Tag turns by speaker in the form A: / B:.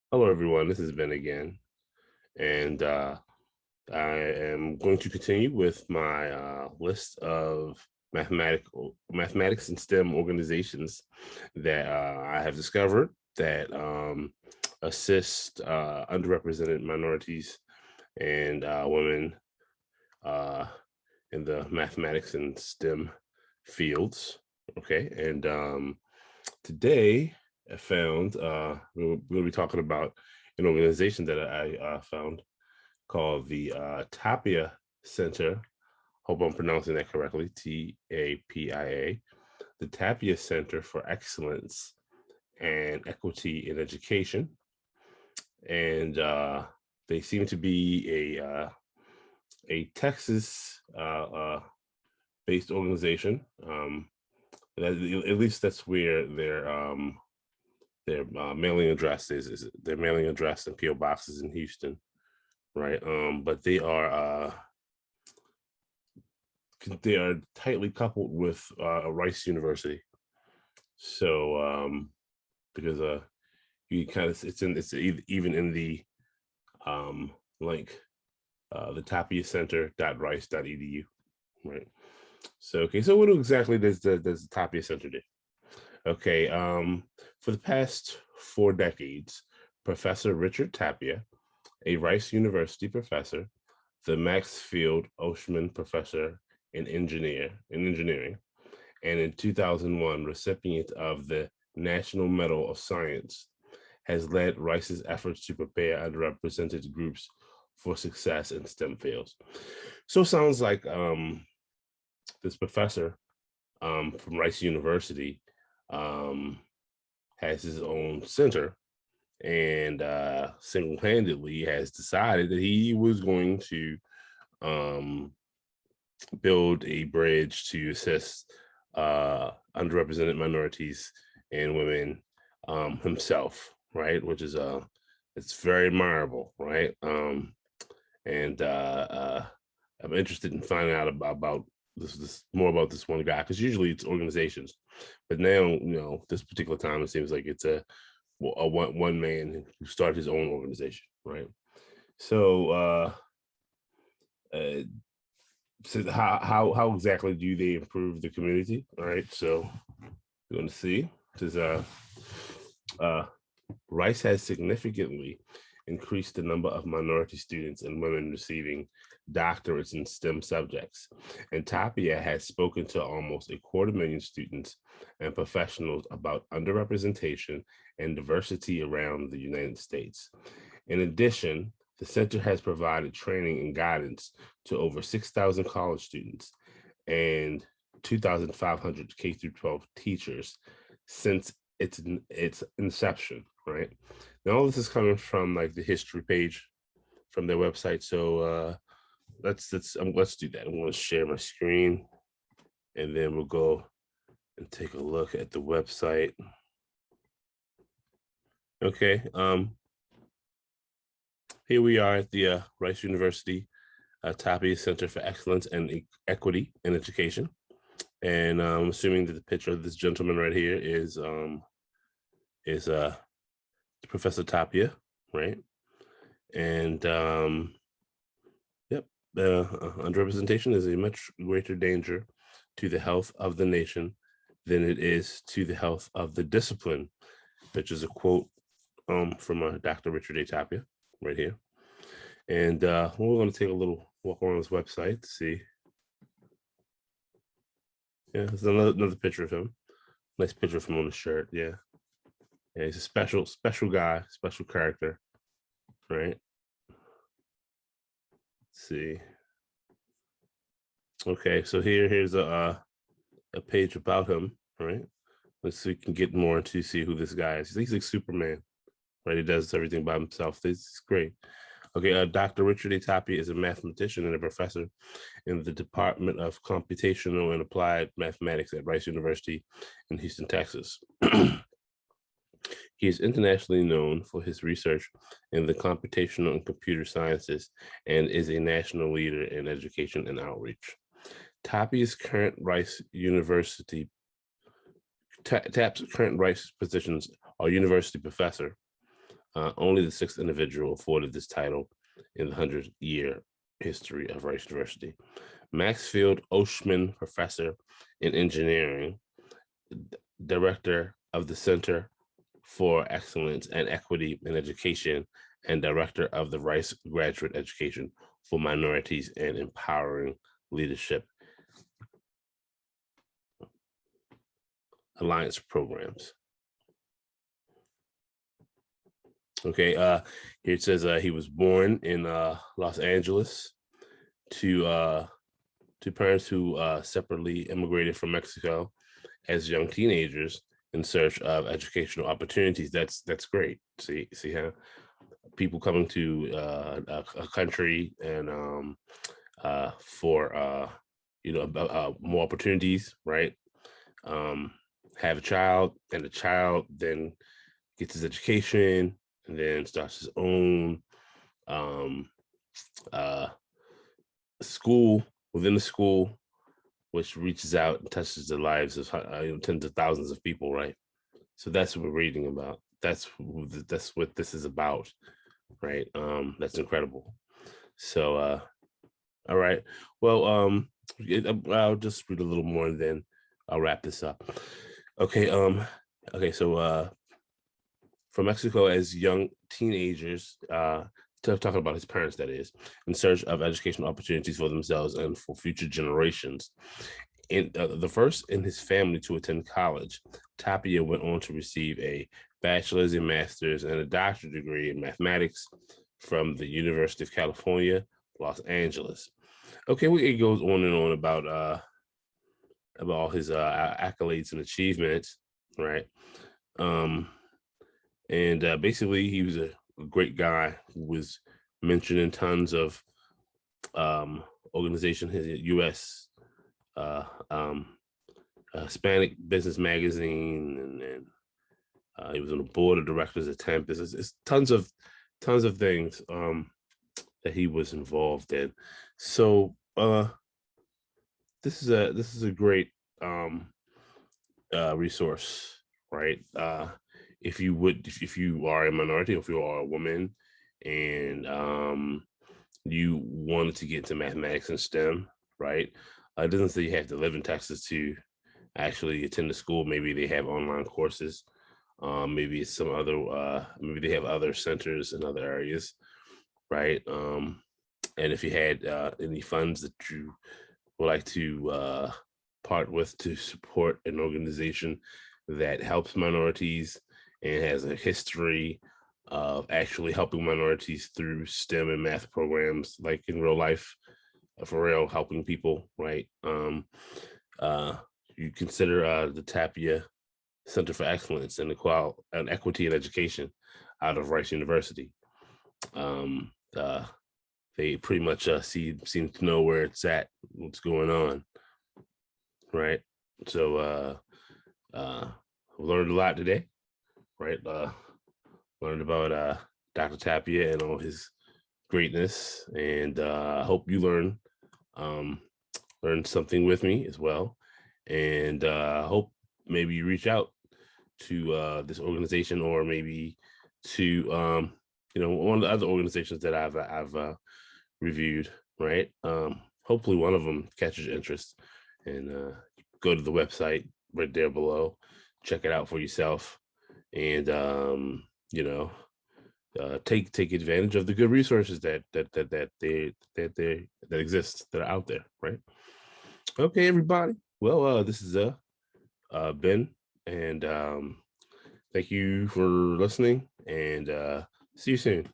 A: Hello, everyone. This is Ben again, and I am going to continue with my list of mathematics and STEM organizations that I have discovered that assist underrepresented minorities and women uh, in the mathematics and STEM fields. Okay, and today I found we'll be talking about an organization that I found called the Tapia Center. Hope I'm pronouncing that correctly. TAPIA, the Tapia Center for Excellence and Equity in Education, and they seem to be a Texas based organization. At least that's where their mailing address is their mailing address and PO boxes in Houston, right? But they are tightly coupled with Rice University. So because you kind of it's even in the link the Tapia Center.rice.edu, right? So okay, so what exactly does the Tapia Center do? Okay, for the past 4 decades, Professor Richard Tapia, a Rice University professor, the Maxfield Oshman Professor in engineering, and in 2001, recipient of the National Medal of Science, has led Rice's efforts to prepare underrepresented groups for success in STEM fields. So it sounds like this professor from Rice University has his own center and single-handedly has decided that he was going to build a bridge to assist underrepresented minorities and women himself, right? Which is it's very admirable, right? And I'm interested in finding out about this more about this one guy, because usually it's organizations, but now this particular time it seems like it's a one man who started his own organization, right? So so how exactly do they improve the community? All right, so we're going to see. This is uh, Rice has significantly increased the number of minority students and women receiving doctorates in STEM subjects. And Tapia has spoken to almost 250,000 students and professionals about underrepresentation and diversity around the United States. In addition, the center has provided training and guidance to over 6,000 college students and 2,500 K through 12 teachers since its inception, right? Now all this is coming from like the history page from their website. So let's do that. I'm going to share my screen, and then we'll go and take a look at the website. Okay, here we are at the Rice University Tapia Center for Excellence and Equity in Education. And I'm assuming that the picture of this gentleman right here is Professor Tapia, right? And yep, underrepresentation is a much greater danger to the health of the nation than it is to the health of the discipline, which is a quote from Dr. Richard Tapia right here. And we're going to take a little walk around this website to see. Yeah, there's another picture of him. Nice picture of him on the shirt. Yeah. Yeah, he's a special guy, special character, right? Let's see. Okay, so here's a page about him, right? Let's see, we can get more to see who this guy is. He's like Superman, right? He does everything by himself. This is great. Okay, Dr. Richard Tapia is a mathematician and a professor in the Department of Computational and Applied Mathematics at Rice University in Houston, Texas. He is internationally known for his research in the computational and computer sciences and is a national leader in education and outreach. Tapia's current Rice University Tap's current Rice positions are university professor, only the sixth individual afforded this title in the 100-year history of Rice University. Maxfield Oshman Professor in Engineering, Director of the Center for Excellence and Equity in Education, and Director of the Rice Graduate Education for Minorities and Empowering Leadership Alliance Programs. Okay, here it says he was born in Los Angeles to parents who separately immigrated from Mexico as young teenagers in search of educational opportunities. That's great. See how people coming to a country and for more opportunities, right? Have a child, and the child then gets his education and then starts his own school within the school, which reaches out and touches the lives of tens of thousands of people, right? So that's what we're reading about. That's what this is about, right? That's incredible. So, all right. Well, I'll just read a little more and then I'll wrap this up. Okay. Okay. So, from Mexico as young teenagers, talking about his parents, that is, in search of educational opportunities for themselves and for future generations. In the first in his family to attend college, Tapia went on to receive a bachelor's and master's and a doctorate degree in mathematics from the University of California, Los Angeles. Okay, it goes on and on about all his accolades and achievements, right? And basically, he was a great guy who was mentioned in tons of organizations, his U.S. Hispanic Business Magazine, and he was on the board of directors at Tempest. It's tons of things that he was involved in. So this is a great resource, right? If you are a minority, if you are a woman, and you wanted to get into mathematics and STEM, right? It doesn't say you have to live in Texas to actually attend the school. Maybe they have online courses. Maybe it's some other. Maybe they have other centers in other areas, right? And if you had any funds that you would like to part with to support an organization that helps minorities and has a history of actually helping minorities through STEM and math programs, like in real life, for real, helping people, right? You consider the Tapia Center for Excellence and Equity in Education out of Rice University. They pretty much seem to know where it's at, what's going on, right? So we learned a lot today, right? Learned about Dr. Tapia and all his greatness, and I hope you learned something with me as well. And I hope maybe you reach out to this organization, or maybe to one of the other organizations that I've reviewed, right? Hopefully one of them catches your interest, and go to the website right there below, check it out for yourself, and take advantage of the good resources that exist, that are out there, right? Okay, everybody. Well, this is Ben, and thank you for listening, and see you soon.